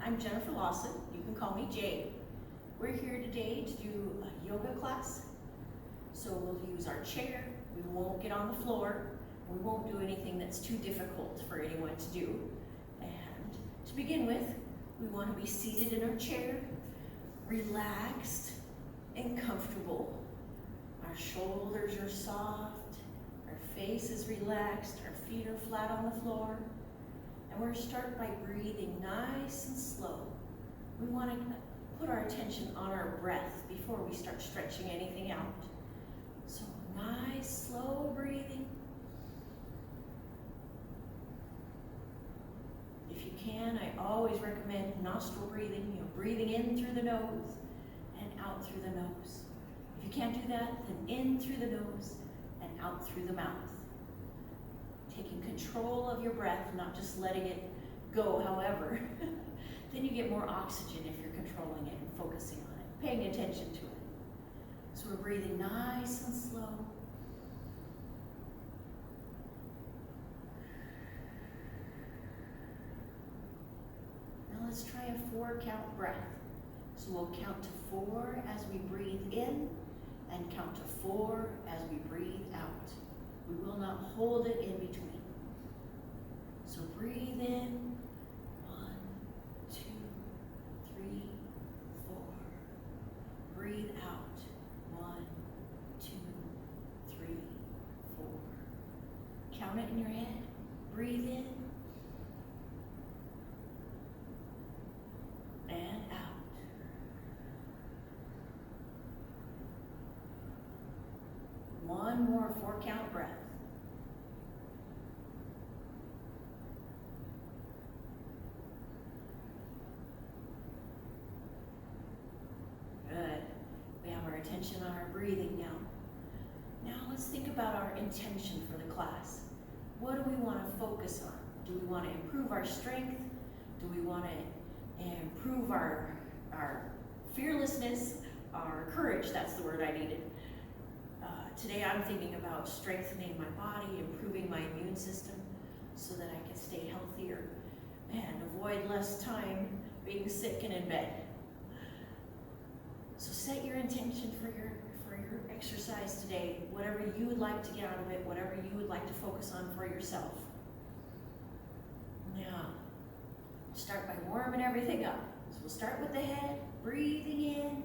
I'm Jennifer Lawson. You can call me Jay. We're here today to do a yoga class. So we'll use our chair. We won't get on the floor. We won't do anything that's too difficult for anyone to do. And to begin with, we want to be seated in our chair, relaxed and comfortable. Our shoulders are soft, our face is relaxed, our feet are flat on the floor. And we're going to start by breathing nice and slow. We want to put our attention on our breath before we start stretching anything out. So nice, slow breathing. If you can, I always recommend nostril breathing, breathing in through the nose and out through the nose. If you can't do that, then in through the nose and out through the mouth. Taking control of your breath, not just letting it go however. Then you get more oxygen if you're controlling it and focusing on it, paying attention to it. So we're breathing nice and slow. Now let's try a 4-count breath. So we'll count to 4 as we breathe in and count to 4 as we breathe out. We will not hold it in between. So breathe in, 1, 2, 3, 4. Breathe out, 1, 2, 3, 4. Count it in your head. Breathe in and out. One more 4-count breath. Good. We have our attention on our breathing now. Now let's think about our intention for the class. What do we want to focus on? Do we want to improve our strength? Do we want to improve our fearlessness, our courage? That's the word I needed. Today I'm thinking about strengthening my body, improving my immune system so that I can stay healthier and avoid less time being sick and in bed. So set your intention for your exercise today, whatever you would like to get out of it, whatever you would like to focus on for yourself. Now, start by warming everything up. So we'll start with the head, breathing in,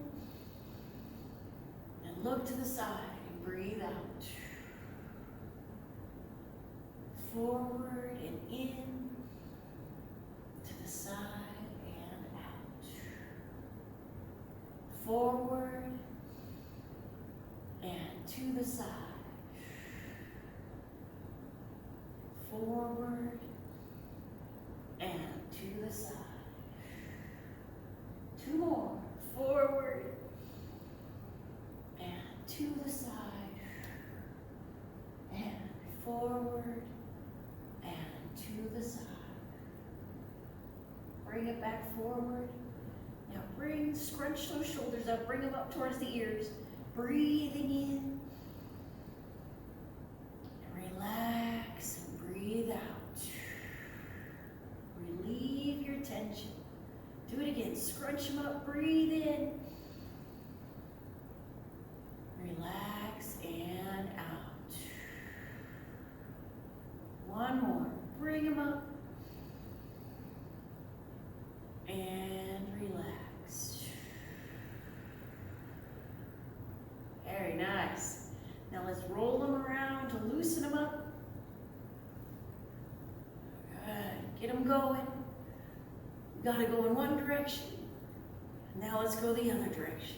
and look to the side. Breathe out. Forward and in, to the side and out. Forward and to the side. Forward and to the side. 2 more. Forward and to the side. And forward and to the side. Bring it back forward. Now scrunch those shoulders up, bring them up towards the ears. Breathing in. And relax and breathe out. Relieve your tension. Do it again. Scrunch them up, breathe in. Relax and out. 1 more. Bring them up. And relax. Very nice. Now let's roll them around to loosen them up. Good. Get them going. We gotta go in one direction. Now let's go the other direction.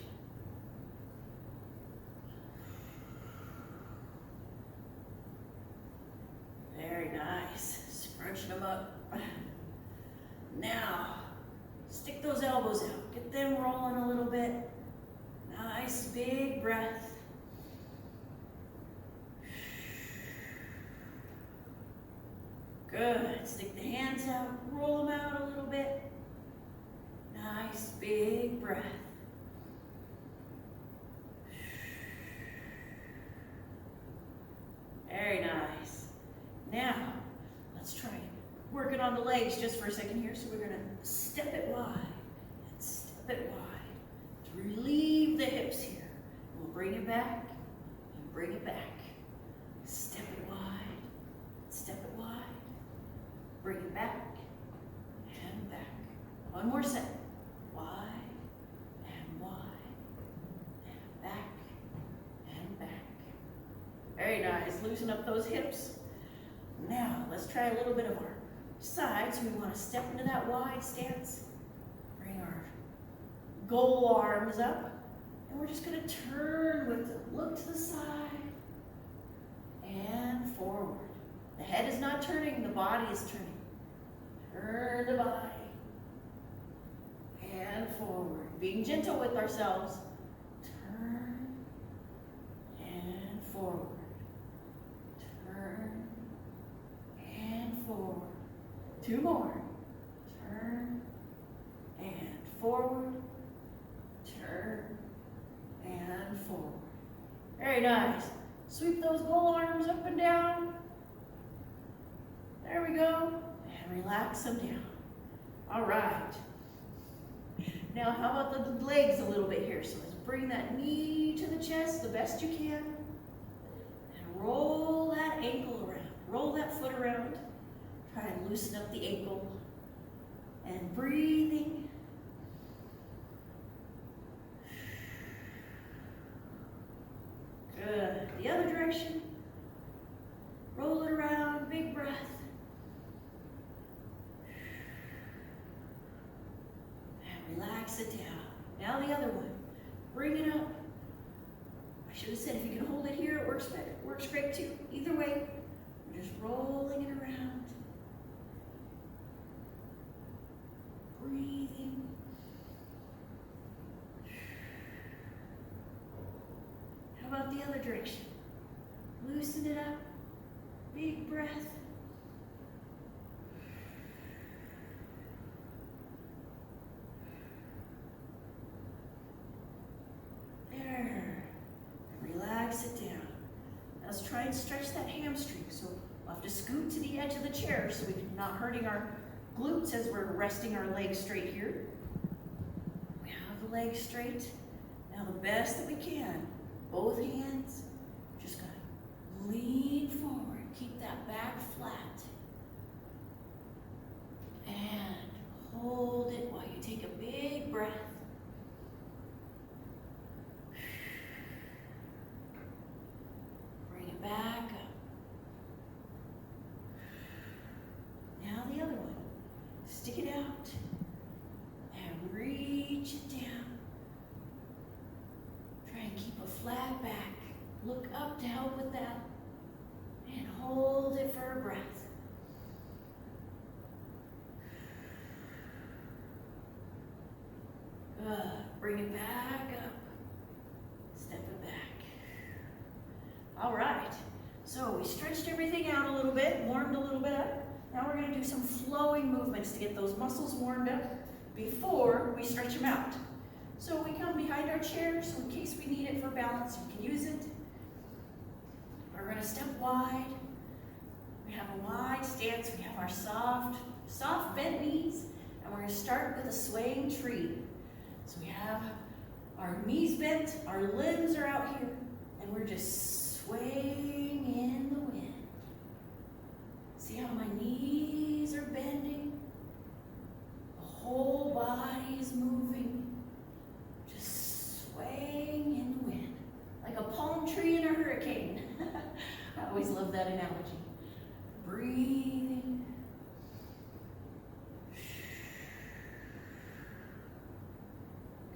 Very nice. Scrunching them up. Now, stick those elbows out. Get them rolling a little bit. Nice big breath. Good. Stick the hands out. Roll them out a little bit. Nice big breath. Very nice. Now, let's try working on the legs just for a second here. So we're gonna step it wide. it back, and bring it back. Step it wide, step it wide, bring it back, and back. One more set. Wide, and wide, and back, and back. Very nice. Loosen up those hips. Now, let's try a little bit of our sides. We want to step into that wide stance. Bring our goal arms up. And we're just going to turn with them. Look to the side and forward. The head is not turning, the body is turning. Turn the body and forward. Being gentle with ourselves. Turn and forward. Turn and forward. Two more. Turn and forward. Turn and forward. Very nice. Sweep those goal arms up and down. There we go. And relax them down. All right. Now, how about the legs a little bit here? So let's bring that knee to the chest the best you can. And roll that ankle around. Roll that foot around. Try and loosen up the ankle. And breathing. Good. The other direction. Roll it around. Big breath. And relax it down. Now the other one. Bring it up. I should have said if you can hold it here, it works better. Works great too. Either way, we're just rolling it around. Breathing. How about the other direction? Loosen it up. Big breath. There. And relax it down. Now let's try and stretch that hamstring. So we'll have to scoot to the edge of the chair so we're not hurting our glutes as we're resting our legs straight here. We have the legs straight. Now the best that we can. Both hands, just gonna lean forward, keep that back flat. And hold it while you take a big breath. Bring it back up. Now the other one. Stick it out and reach it down. Try and keep a flat back. Look up to help with that. And hold it for a breath. Good. Bring it back up. Step it back. All right. So we stretched everything out a little bit, warmed a little bit up. Now we're going to do some flowing movements to get those muscles warmed up before we stretch them out. So we come behind our chair, so in case we need it for balance, we can use it. We're going to step wide. We have a wide stance. We have our soft bent knees, and we're going to start with a swaying tree. So we have our knees bent, our limbs are out here, and we're just swaying in the wind. See how my knees are bending? The whole body is moving, just swaying in the wind, like a palm tree in a hurricane. I always love that analogy. Breathing.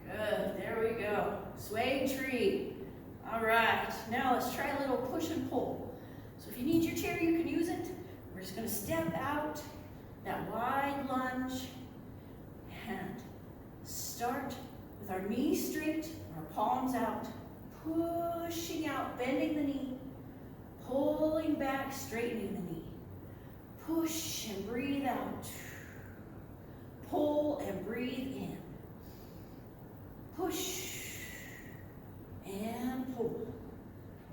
Good, there we go. Swaying tree. All right, now let's try a little push and pull. So if you need your chair, you can use it. We're just going to step out, that wide lunge, and start with our knees straight, our palms out, pushing out, bending the knee, pulling back, straightening the knee. Push and breathe out. Pull and breathe in. Push and pull.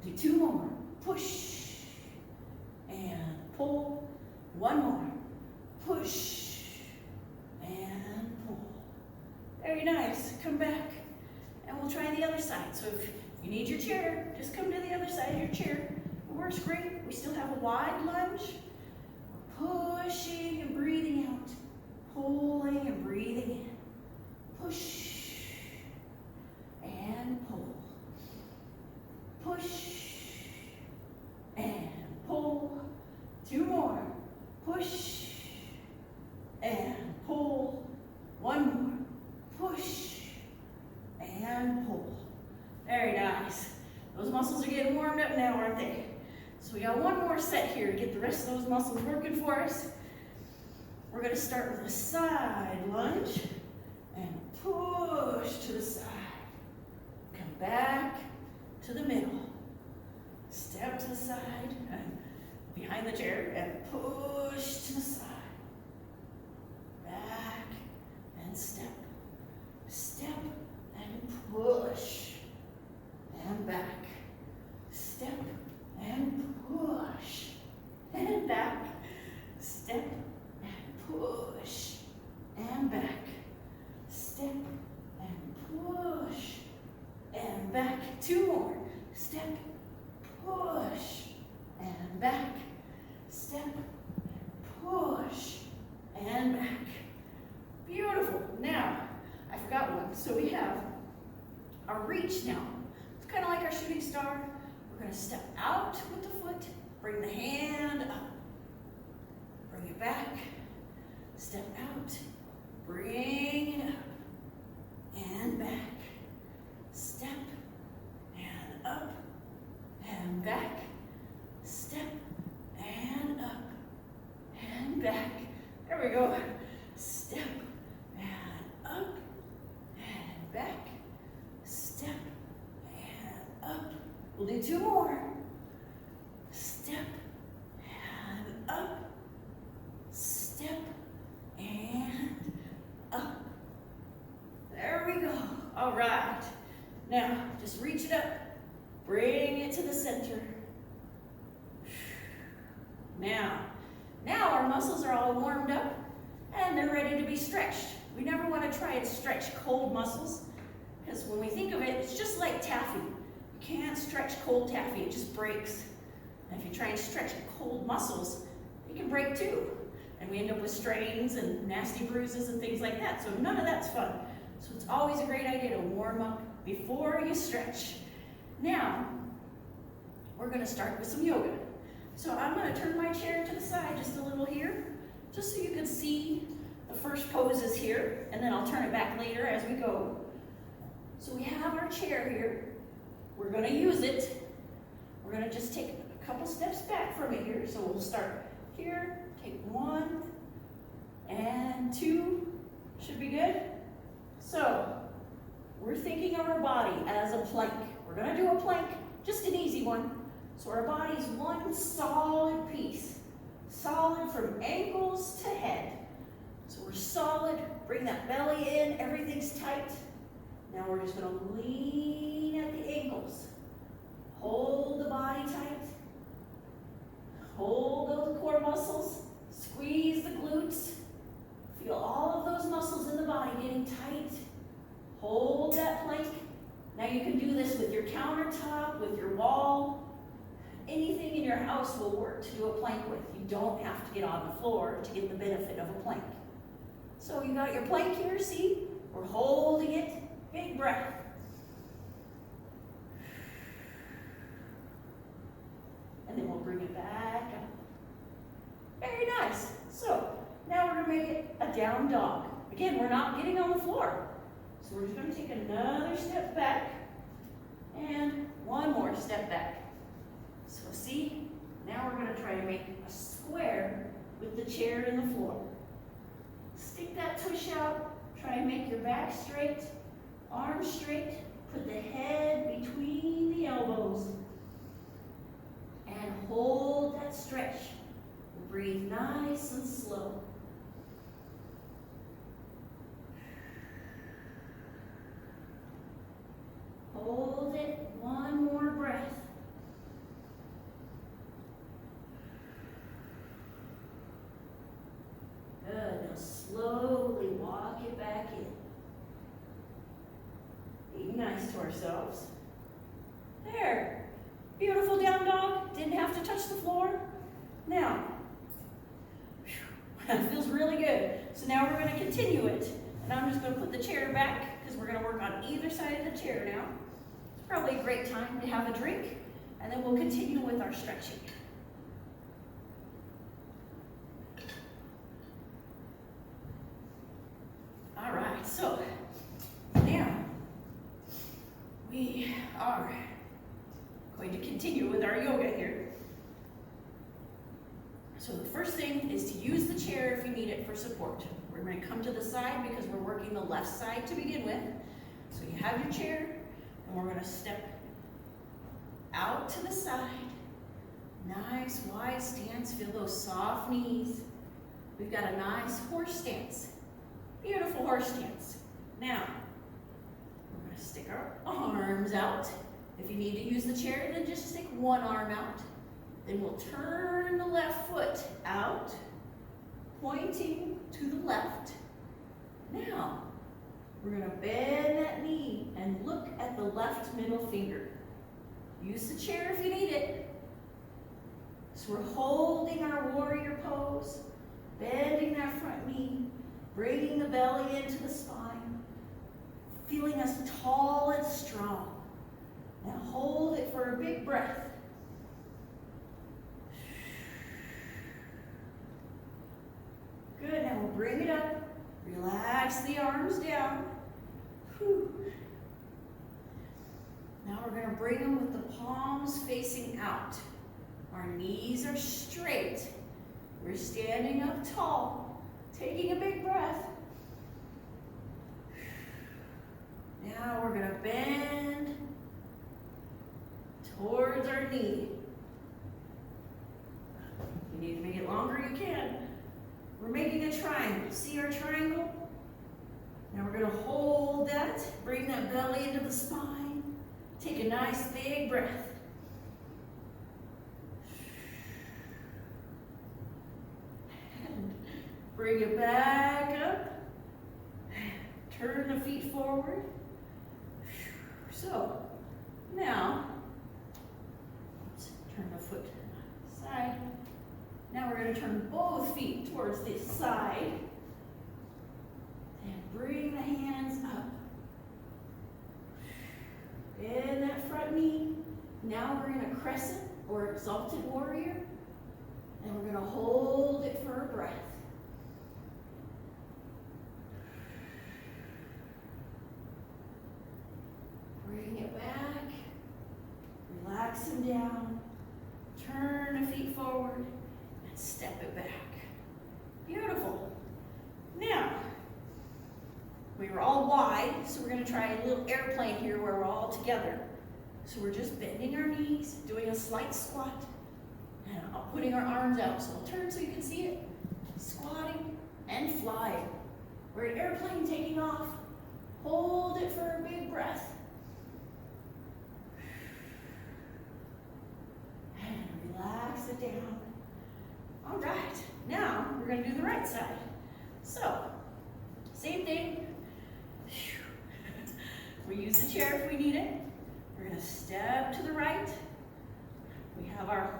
Do two more. Push and pull. One more. Push and pull. Very nice. Come back and we'll try the other side. So if you need your chair, just come to the other side of your chair. It works great. We still have a wide lunge. Pushing and breathing out. Pulling and breathing in. Push and pull. Push and pull. 2 more. Push and pull. 1 more. Push and pull. Very nice. Those muscles are getting warmed up now, aren't they? So we got 1 more set here to get the rest of those muscles working for us. We're going to start with a side lunge and push to the side. Come back to the middle. Step to the side and behind the chair and push to the side. Back and step. Step and push. And back. Step and push. And back. Step and push. And back. Step and push. And back. 2 more. Step, push, and back. Step, push, and back. Beautiful. Now, I forgot one. So we have our reach now. It's kind of like our shooting star. We're going to step out with the foot, bring the hand up, bring it back, step out, bring it up, and back. Step, and up, and back. Step, and up, and back. There we go. Step, and up, and back. Step, and up. We'll do 2 more. Step, and up. Step, and up. There we go. All right. Now, just reach it up. Bring it to the center. Now our muscles are all warmed up and they're ready to be stretched. We never want to try and stretch cold muscles because when we think of it, it's just like taffy. You can't stretch cold taffy, it just breaks. And if you try and stretch cold muscles, they can break too. And we end up with strains and nasty bruises and things like that. So none of that's fun. So it's always a great idea to warm up before you stretch. Now, we're going to start with some yoga. So I'm going to turn my chair to the side just a little here, just so you can see the first poses here, and then I'll turn it back later as we go. So we have our chair here. We're going to use it. We're going to just take a couple steps back from it here. So we'll start here, take 1 and 2. Should be good. So we're thinking of our body as a plank. We're going to do a plank, just an easy one. So our body's one solid piece, solid from ankles to head. So we're solid, bring that belly in, everything's tight. Now we're just going to lean at the ankles. Hold the body tight. Hold those core muscles. Squeeze the glutes. Feel all of those muscles in the body getting tight. Hold that plank. Now you can do this with your countertop, with your wall. Anything in your house will work to do a plank with. You don't have to get on the floor to get the benefit of a plank. So you got your plank here, see? We're holding it. Big breath. And then we'll bring it back up. Very nice. So now we're going to make it a down dog. Again, we're not getting on the floor. So we're just going to take another step back and 1 more step back. So see, now we're going to try to make a square with the chair and the floor. Stick that tush out, try and make your back straight, arms straight, put the head between the elbows, and hold that stretch. Breathe nice and slow. Hold it, 1 more breath. Good, now slowly walk it back in. Being nice to ourselves. There. Beautiful down dog. Didn't have to touch the floor. Now, that feels really good. So now we're going to continue it. And I'm just going to put the chair back because we're going to work on either side of the chair now. It's probably a great time to have a drink, and then we'll continue with our stretching. All right, so now we are going to continue with our yoga here. So the first thing is to use the chair if you need it for support. We're going to come to the side because we're working the left side to begin with. So you have your chair, and we're going to step out to the side. Nice wide stance, feel those soft knees. We've got a nice horse stance. Beautiful horse stance. Now, we're going to stick our arms out. If you need to use the chair, then just stick one arm out. Then we'll turn the left foot out, pointing to the left. Now, we're going to bend that knee and look at the left middle finger. Use the chair if you need it. So we're holding our warrior pose, bending that front knee, bringing the belly into the spine, feeling us tall and strong. Now hold it for a big breath. Good, now we'll bring it up. Relax the arms down. Whew. Now we're going to bring them with the palms facing out. Our knees are straight. We're standing up tall, taking a big breath. Now we're going to bend towards our knee. If you need to make it longer, you can. We're making a triangle. See our triangle? Now we're going to hold that, bring that belly into the spine. Take a nice big breath. And bring it back up. Turn the feet forward. So, now, let's turn the foot to the side. Now we're going to turn both feet towards this side. And bring the hands up. Bend that front knee. Now we're in a crescent or exalted warrior. And we're going to hold it for a breath. Bring it back. Relax them down. Turn the feet forward and step it back. Beautiful. Now, we were all wide, so we're going to try a little airplane here where we're all together. So we're just bending our knees, doing a slight squat, and putting our arms out. So we'll turn so you can see it. Squatting and flying. We're an airplane taking off. Hold it for a big breath. And relax it down. All right, now we're going to do the right side. So, same thing. We use the chair if we need it. We're going to step to the right. We have our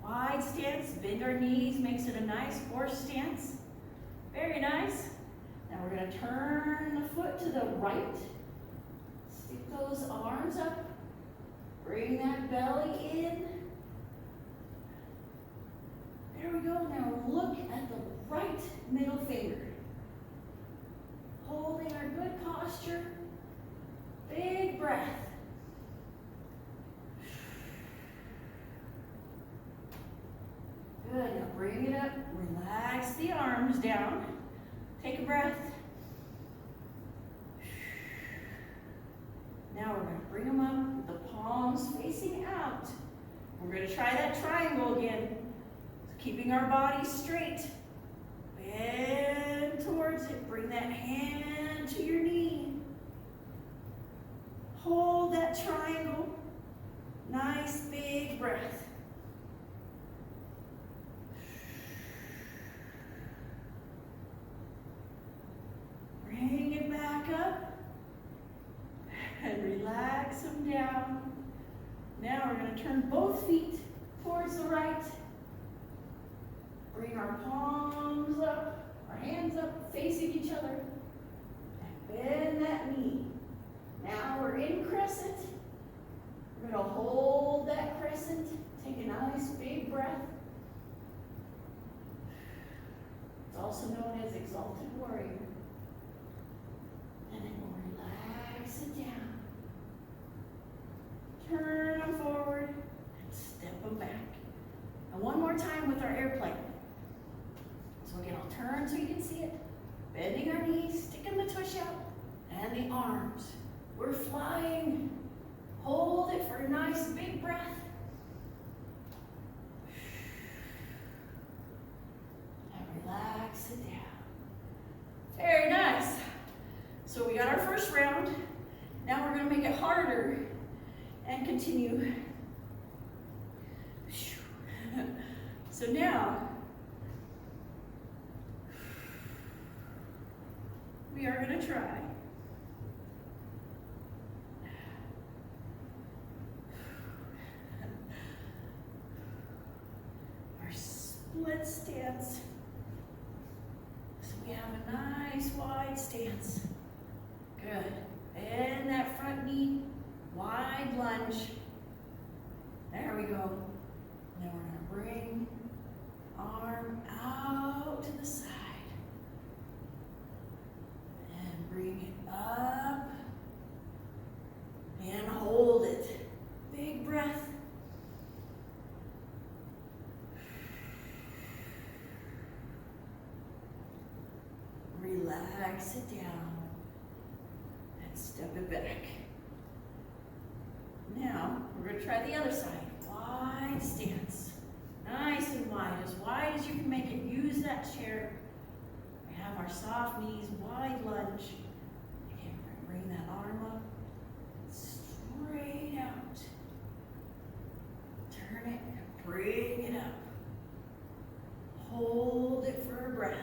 wide stance, bend our knees, makes it a nice horse stance. Very nice. Now we're going to turn the foot to the right. Stick those arms up. Bring that belly in. There we go. Now look at the right middle finger. Holding our good posture. Big breath. Good. Now bring it up. Relax the arms down. Take a breath. Now we're going to bring them up with the palms facing out. We're going to try that triangle again. Keeping our body straight. Bend towards it. Bring that hand to your knee. Hold that triangle. Nice big breath. Bring it back up. And relax them down. Now we're going to turn both feet towards the right. Bring our palms up, our hands up, facing each other. And bend that knee. Now we're in crescent. We're going to hold that crescent. Take a nice big breath. It's also known as exalted warrior. And then we'll relax it down. Turn them forward and step them back. And one more time with our airplane. So again, I'll turn so you can see it. Bending our knees, sticking the tush out, and the arms. We're flying. Hold it for a nice big breath. And relax it down. Very nice. So we got our first round. Now we're going to make it harder and continue. So now we are going to try our split stance. So we have a nice wide stance. Good. Bend that front knee, wide lunge. There we go. Then we're going to bring arm out to the side. And bring it up. And hold it. Big breath. Relax it down. Step it back. Now, we're going to try the other side. Wide stance. Nice and wide as you can make it. Use that chair. We have our soft knees, wide lunge. Again, we're going to bring that arm up. Straight out. Turn it and bring it up. Hold it for a breath.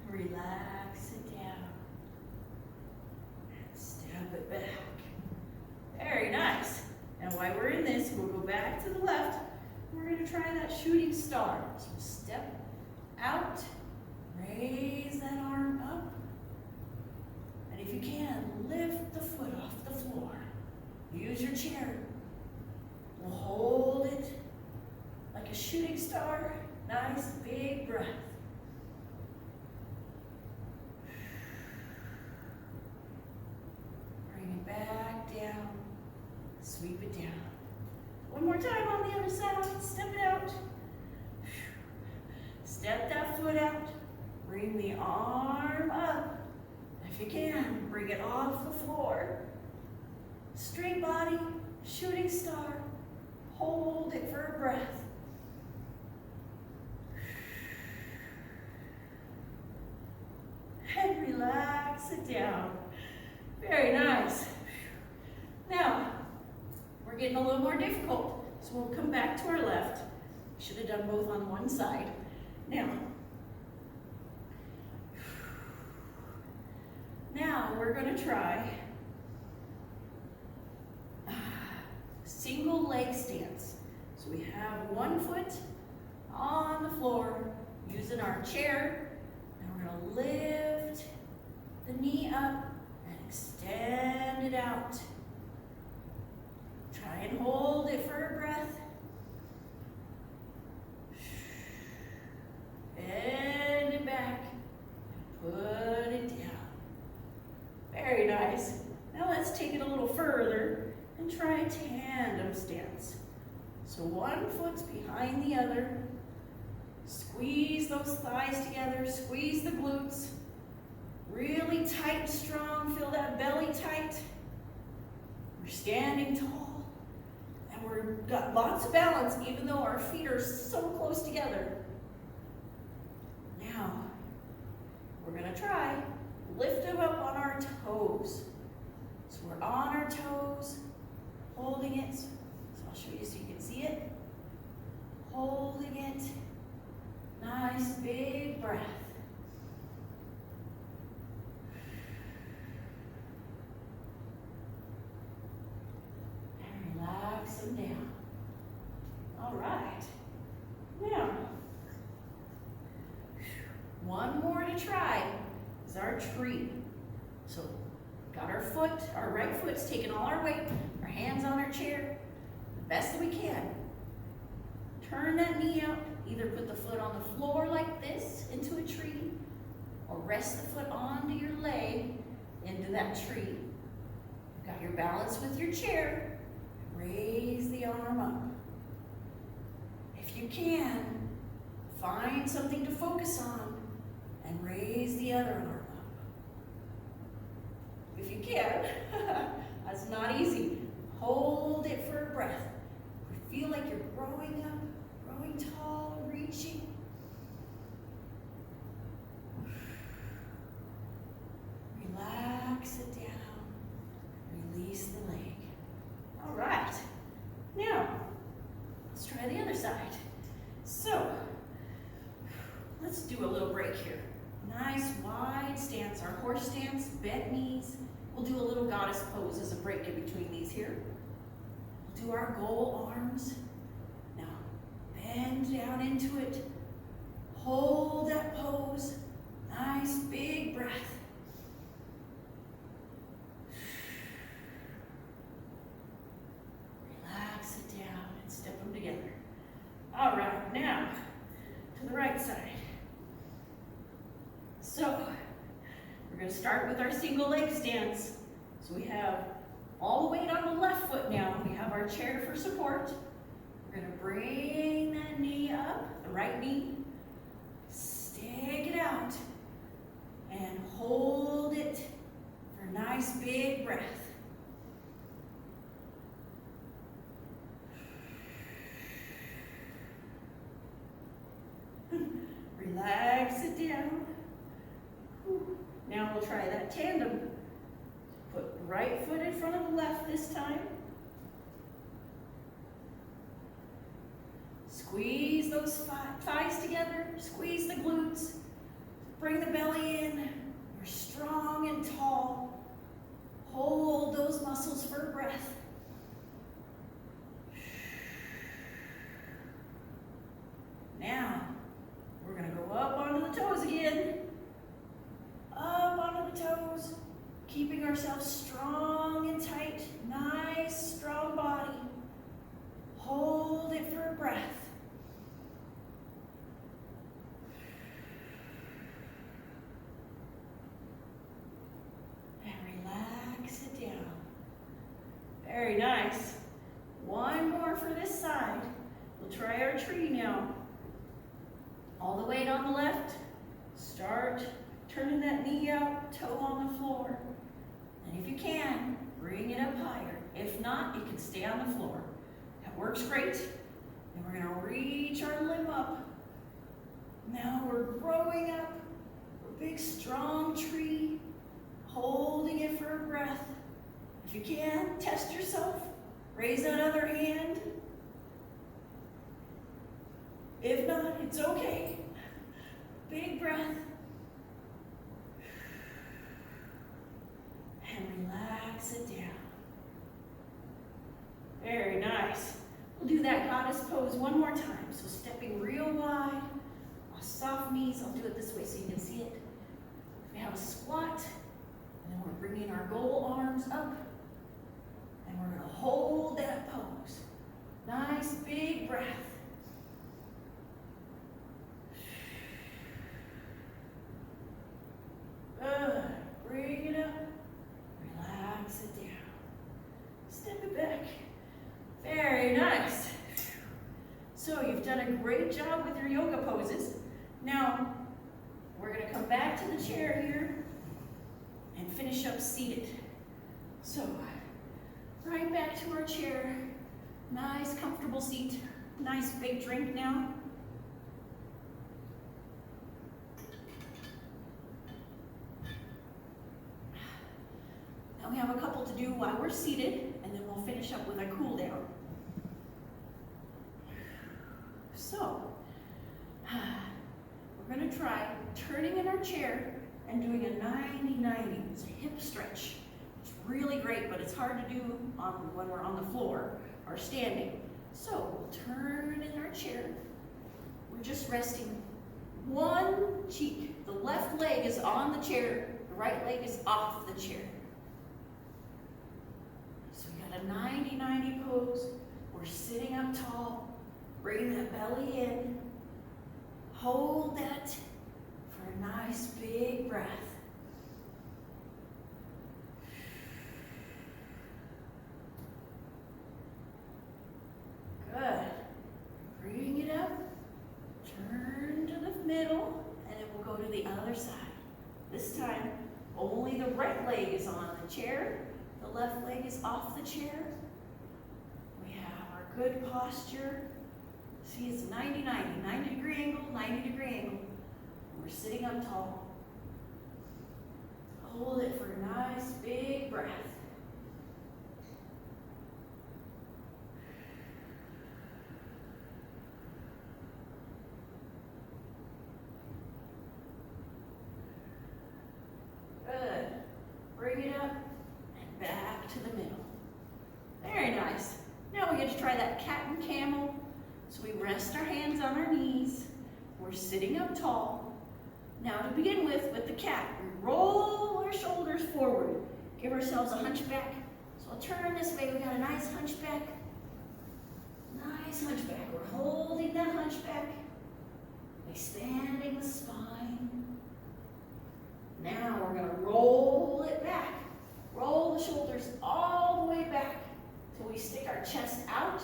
Relax it down and step it back. Very nice. Now while we're in this, we'll go back to the left. We're going to try that shooting star. So step out, raise that arm up, and if you can, lift the foot off the floor. Use your chair. We'll hold it like a shooting star. Nice big breath. Back down, sweep it down. One more time on the other side, step it out. Step that foot out, bring the arm up. If you can, bring it off the floor. Straight body, shooting star. Hold it for a breath. And relax it down. Very nice. Now, we're getting a little more difficult, so we'll come back to our left. Should have done both on one side. Now we're going to try single leg stance. So we have one foot on the floor, using our chair. Now we're going to lift the knee up and extend it out. Try and hold it for a breath. Bend it back. Put it down. Very nice. Now let's take it a little further and try a tandem stance. So one foot's behind the other. Squeeze those thighs together. Squeeze the glutes. Really tight and strong. Feel that belly tight. We're standing tall. And we've got lots of balance even though our feet are so close together. Now, we're going to try lift them up on our toes. So we're on our toes, holding it. So I'll show you so you can see it. Holding it. Nice big breath. One more to try is our tree. So, got our foot, our right foot's taking all our weight, our hands on our chair, the best that we can. Turn that knee out, either put the foot on the floor like this into a tree, or rest the foot onto your leg into that tree. Got your balance with your chair, raise the arm up. If you can, find something to focus on and raise the other arm up. If you can, that's not easy. Hold it for a breath. Feel like you're growing up, growing tall, reaching. Relax it down. Release the leg. All right. Now, let's try the other side. So, let's do a little break here. Nice wide stance, our horse stance, bent knees. We'll do a little goddess pose as a break in between these here. We'll do our goal arms. Now, bend down into it. Hold that pose. Nice big breath. Relax it down and step them together. All right, now to the right side. So, we're going to start with our single leg stance. So we have all the weight on the left foot now. We have our chair for support. We're going to bring that knee up, the right knee. Stick it out and hold it for a nice big breath. Relax it down. Now we'll try that tandem. Put right foot in front of the left this time. Squeeze those thighs together. Squeeze the glutes. Bring the belly in. You're strong and tall. Hold those muscles for a breath. Now, we're going to go up onto the toes again. Up onto the toes. Keeping ourselves strong and tight. Nice, strong body. Hold it for a breath. And relax it down. Very nice. One more for this side. We'll try our tree now. All the weight on the left. Start turning that knee out, toe on the floor. And if you can, bring it up higher. If not, it can stay on the floor. That works great. And we're going to reach our limb up. Now we're growing up. We're a big, strong tree. Holding it for a breath. If you can, test yourself. Raise that other hand. If not, it's okay. Big breath. And relax it down. Very nice. We'll do that goddess pose one more time. So stepping real wide, soft knees. I'll do it this way so you can see it. We have a squat, and then we're bringing our goal arms up, and we're going to hold that pose. Nice big breath. Good. Bring it up. Relax it down. Step it back. Very nice. So you've done a great job with your yoga poses. Now, we're going to come back to the chair here and finish up seated. So, right back to our chair. Nice, comfortable seat. Nice big drink now. Now we have a couple to do while we're seated, and then we'll finish up with a cool down. So, we're going to try turning in our chair and doing a 90-90. It's a hip stretch. It's really great, but it's hard to do when we're on the floor or standing. So, we'll turn in our chair. We're just resting one cheek. The left leg is on the chair, the right leg is off the chair. So we got a 90-90 pose. We're sitting up tall, bring that belly in. Hold that for a nice big breath. Good. Bring it up, turn to the middle, and then we'll go to the other side. This time, only the right leg is on the chair, the left leg is off the chair. We have our good posture. See, it's 90-90, 90-degree angle, 90-degree angle. We're sitting up tall. Hold it for a nice big breath. Good. Bring it up and back to the middle. Very nice. Now we get to try that cat and camel. So we rest our hands on our knees. We're sitting up tall. Now to begin with the cat, we roll our shoulders forward. Give ourselves a hunchback. So I'll turn this way. We got a nice hunchback. Nice hunchback. We're holding that hunchback. Expanding the spine. Now we're going to roll it back. Roll the shoulders all the way back till we stick our chest out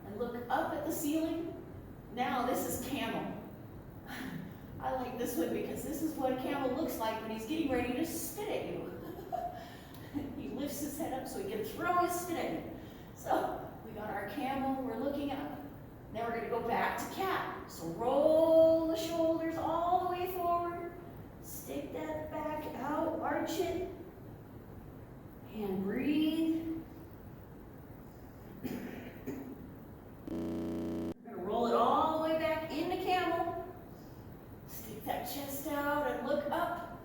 and look up at the ceiling. Now this is camel. I like this one because this is what a camel looks like when he's getting ready to spit at you. He lifts his head up so he can throw his spit at you. So we got our camel, we're looking up. Now we're going to go back to cat. So roll the shoulders all the way forward. Stick that back out, arch it, and breathe. We're going to roll it all the way back into camel. Stick that chest out and look up.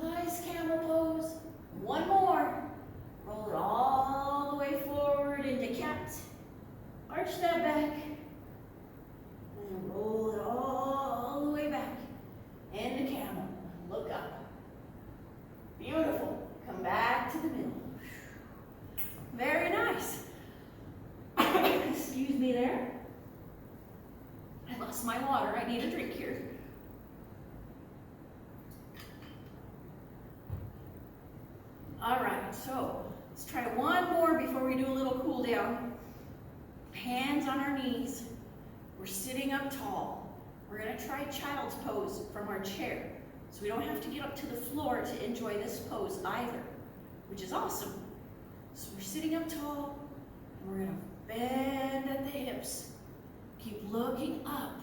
Nice camel pose. One more. Roll it all the way forward into cat. Arch that back. And roll it all the way back into camel. Look up. Beautiful. Come back to the middle. Very nice. Excuse me there. I lost my water. I need a drink here. All right, so let's try one more before we do a little cool down. Hands on our knees. We're sitting up tall. We're going to try child's pose from our chair. So we don't have to get up to the floor to enjoy this pose either, which is awesome. So we're sitting up tall, and we're going to bend at the hips. Keep looking up.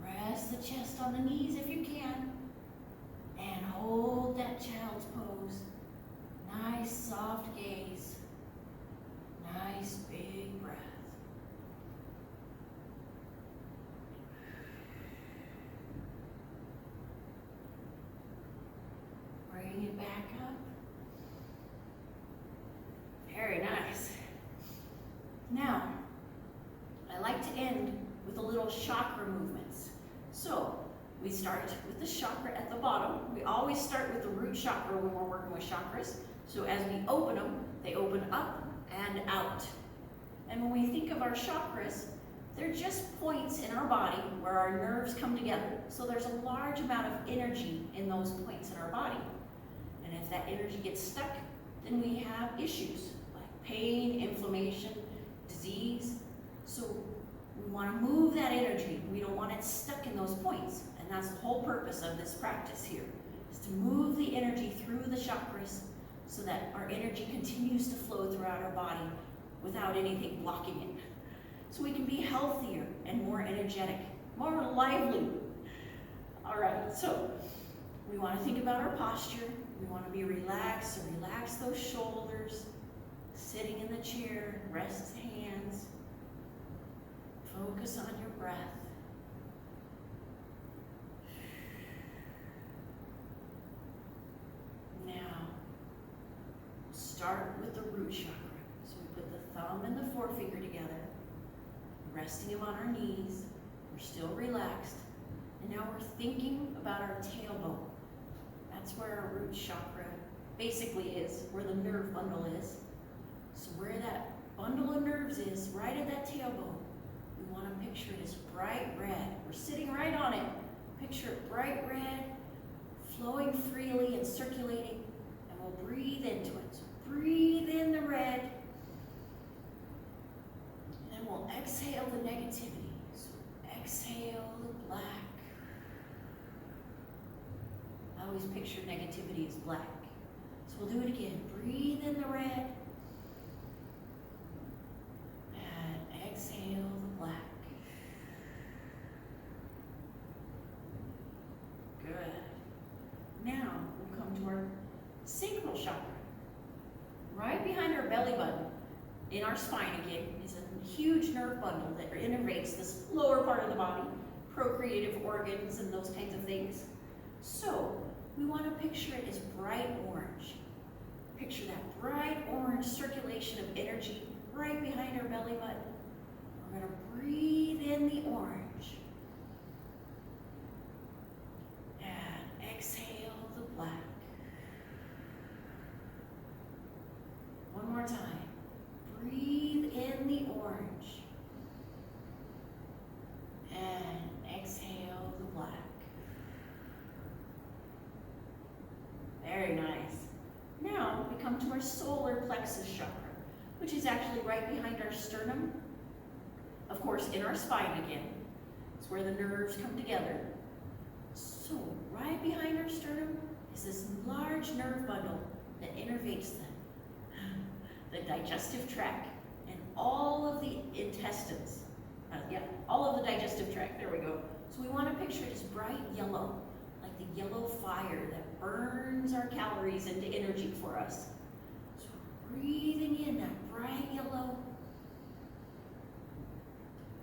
Rest the chest on the knees if you can. And hold that child's pose. Nice soft gaze. Nice big breath. Bring it back up. Very nice. Now, I like to end with a little chakra movements. So, we start with the chakra at the bottom. We always start with the root chakra when we're working with chakras. So as we open them, they open up and out. And when we think of our chakras, they're just points in our body where our nerves come together. So there's a large amount of energy in those points in our body. And if that energy gets stuck, then we have issues like pain, inflammation, disease. So we want to move that energy. We don't want it stuck in those points. And that's the whole purpose of this practice here, is to move the energy through the chakras so that our energy continues to flow throughout our body without anything blocking it. So we can be healthier and more energetic, more lively. All right, so we want to think about our posture. We want to be relaxed, so relax those shoulders. Sitting in the chair, rest hands. Focus on your breath. Now, start with the root chakra. So we put the thumb and the forefinger together, resting them on our knees. We're still relaxed. now we're thinking about our tailbone. That's where our root chakra basically is, where the nerve bundle is. So where that bundle of nerves is, right at that tailbone, we want to picture it as bright red. We're sitting right on it. Picture it bright red, flowing freely and circulating, and we'll breathe into it. So breathe in the red, and then we'll exhale the negativity. So exhale the black. I always picture negativity as black. So we'll do it again. Breathe in the red, and exhale the black. Good. Now we'll come to our sacral chakra. Right behind our belly button, in our spine again, is a huge nerve bundle that innervates this lower part of the body, procreative organs and those kinds of things. So we want to picture it as bright orange. Picture that bright orange circulation of energy right behind our belly button. We're going to breathe in the orange. And exhale the black. One more time. Breathe in the orange. And exhale the black. Very nice. Now we come to our solar plexus chakra, which is actually right behind our sternum. Of course, in our spine again. It's where the nerves come together. So right behind our sternum is this large nerve bundle that innervates the digestive tract and all of the intestines. All of the digestive tract, there we go. So we want to picture it as bright yellow, like the yellow fire that burns our calories into energy for us. So we're breathing in that bright yellow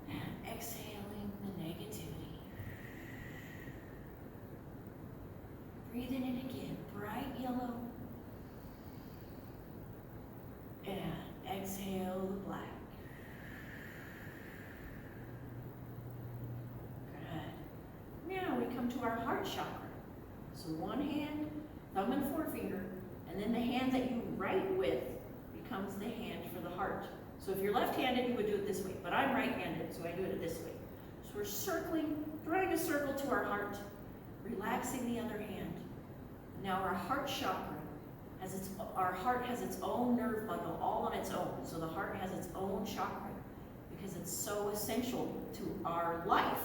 and exhaling the negativity. Breathing in again, bright yellow, and exhale the black. Good. Now we come to our heart chakra. So one hand, thumb and forefinger, and then the hand that you write with becomes the hand for the heart. So if you're left-handed, you would do it this way, but I'm right-handed, so I do it this way. So we're circling, trying to circle to our heart, relaxing the other hand. Now our heart chakra our heart has its own nerve bundle all on its own. So the heart has its own chakra because it's so essential to our life.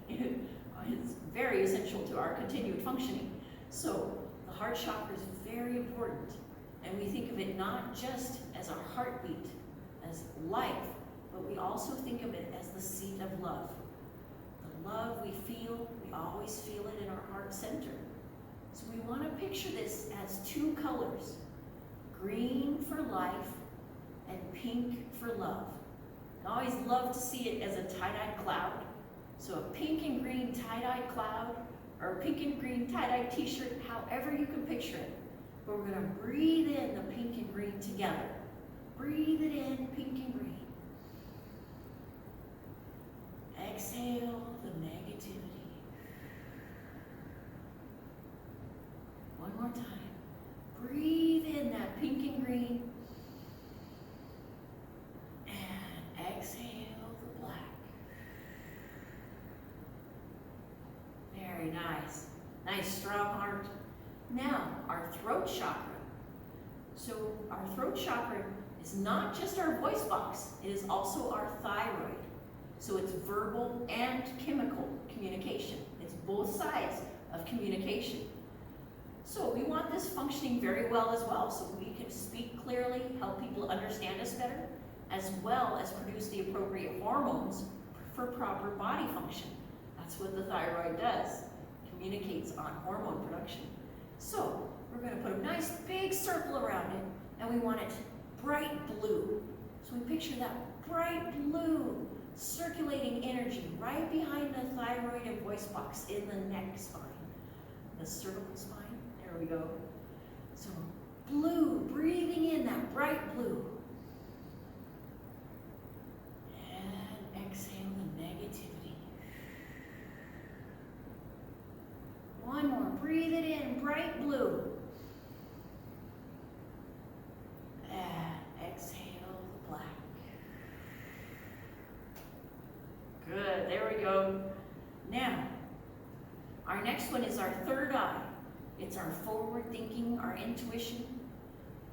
It's very essential to our continued functioning. So the heart chakra is very important. And we think of it not just as our heartbeat, as life, but we also think of it as the seat of love. The love we feel, we always feel it in our heart center. So we want to picture this as two colors, green for life and pink for love. I always love to see it as a tie-dyed cloud. So a pink and green tie-dyed cloud, or a pink and green tie-dyed t-shirt, however you can picture it. But we're going to breathe in the pink and green together. Breathe it in, pink and green. Exhale the negativity. One more time. Breathe in that pink and green. And exhale the black. Very nice. Nice strong heart. Now, our throat chakra. So our throat chakra is not just our voice box, it is also our thyroid. So it's verbal and chemical communication. It's both sides of communication. So we want this functioning very well as well, so we can speak clearly, help people understand us better, as well as produce the appropriate hormones for proper body function. That's what the thyroid does, communicates on hormone production. So we're going to put a nice big circle around it, and we want it bright blue. So we picture that bright blue circulating energy right behind the thyroid and voice box in the neck spine, the cervical spine. There we go. So blue, breathing in that bright blue. And exhale the negativity. breathe it in, bright blue. And exhale the black. Good, there we go. Now, our next one is our third eye. It's our forward thinking, our intuition.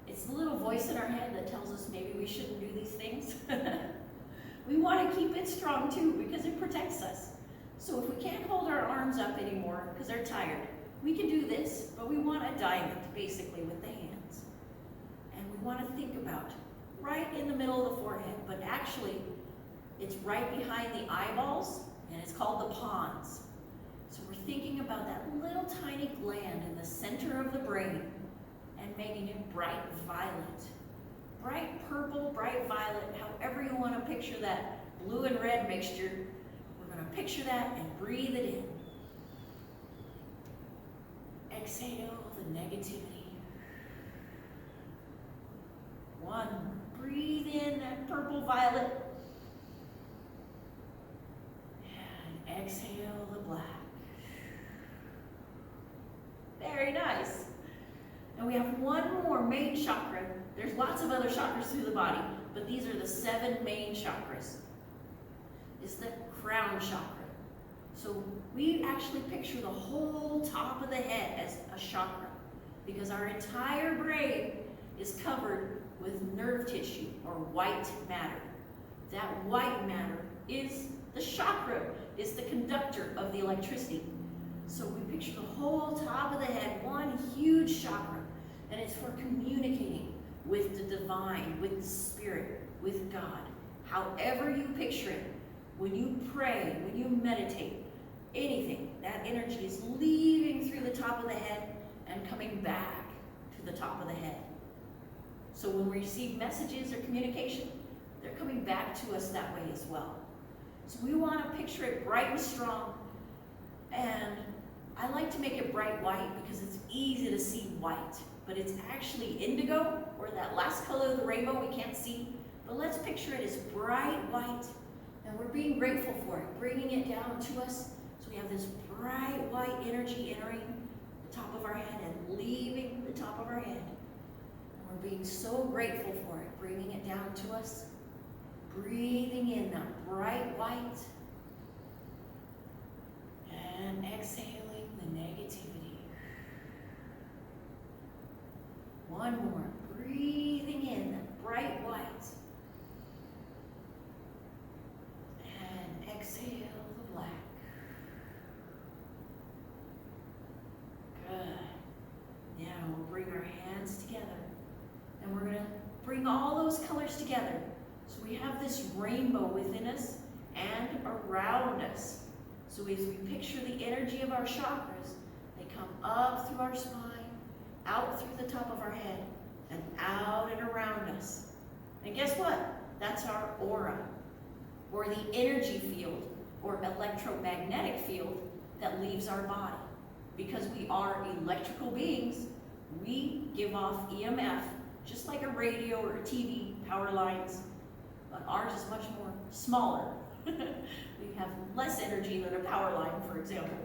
It's the little voice in our head that tells us maybe we shouldn't do these things. We want to keep it strong too because it protects us. So if we can't hold our arms up anymore because they're tired, we can do this, but we want a diamond basically with the hands. And we want to think about right in the middle of the forehead, but actually it's right behind the eyeballs and it's called the pons. So we're thinking about that little tiny gland in the center of the brain and making it bright violet. Bright purple, bright violet, however you want to picture that blue and red mixture. We're going to picture that and breathe it in. Exhale the negativity. One more. Breathe in that purple violet. And exhale the black. Very nice. And we have one more main chakra. There's lots of other chakras through the body, but these are the 7 main chakras. It's the crown chakra. So we actually picture the whole top of the head as a chakra because our entire brain is covered with nerve tissue or white matter. That white matter is the chakra, is the conductor of the electricity. So we picture the whole top of the head, one huge chakra, and it's for communicating with the divine, with the spirit, with God. However you picture it, when you pray, when you meditate, anything, that energy is leaving through the top of the head and coming back to the top of the head. So when we receive messages or communication, they're coming back to us that way as well. So we want to picture it bright and strong, and I like to make it bright white because it's easy to see white, but it's actually indigo, or that last color of the rainbow we can't see. But let's picture it as bright white, and we're being grateful for it, bringing it down to us. So we have this bright white energy entering the top of our head and leaving the top of our head. And we're being so grateful for it, bringing it down to us, breathing in that bright white, and exhaling the negativity. One more, breathing in that bright white, and exhale the black. Good. Now we'll bring our hands together, and we're going to bring all those colors together. So we have this rainbow within us and around us. So as we picture the energy of our chakras, they come up through our spine, out through the top of our head, and out and around us. And guess what? That's our aura, or the energy field, or electromagnetic field that leaves our body. Because we are electrical beings, we give off EMF, just like a radio or a TV, power lines, but ours is much more smaller. We have less energy than a power line, for example.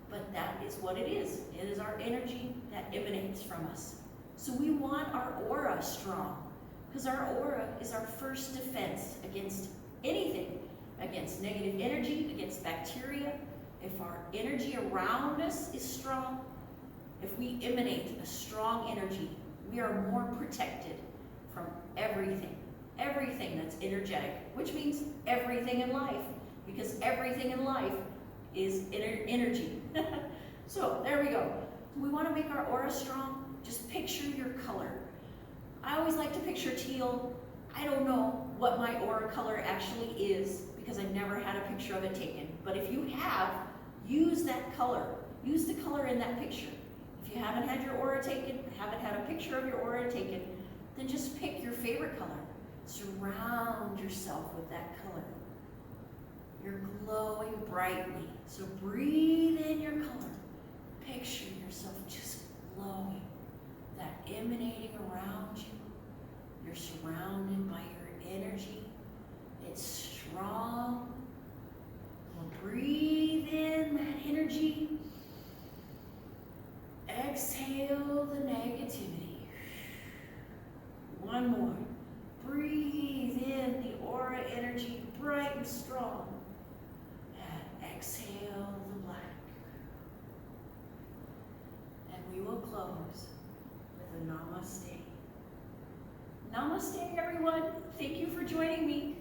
But that is what it is. It is our energy that emanates from us. So we want our aura strong, because our aura is our first defense against anything, against negative energy, against bacteria. If our energy around us is strong, if we emanate a strong energy, we are more protected from everything that's energetic, which means everything in life, because everything in life is energy. So there we go. We want to make our aura strong. Just picture your color. I always like to picture teal. I don't know what my aura color actually is because I've never had a picture of it taken. But if you have, use that color. Use the color in that picture. If you haven't had your aura taken, haven't had a picture of your aura taken, then just pick your favorite color. Surround yourself with that color. You're glowing brightly. So breathe in your color. Picture yourself just glowing. That emanating around you. You're surrounded by your energy. It's strong. We'll breathe in that energy. one more. Breathe in the aura energy, bright and strong. And exhale the black. And we will close with a namaste. Namaste, everyone. Thank you for joining me.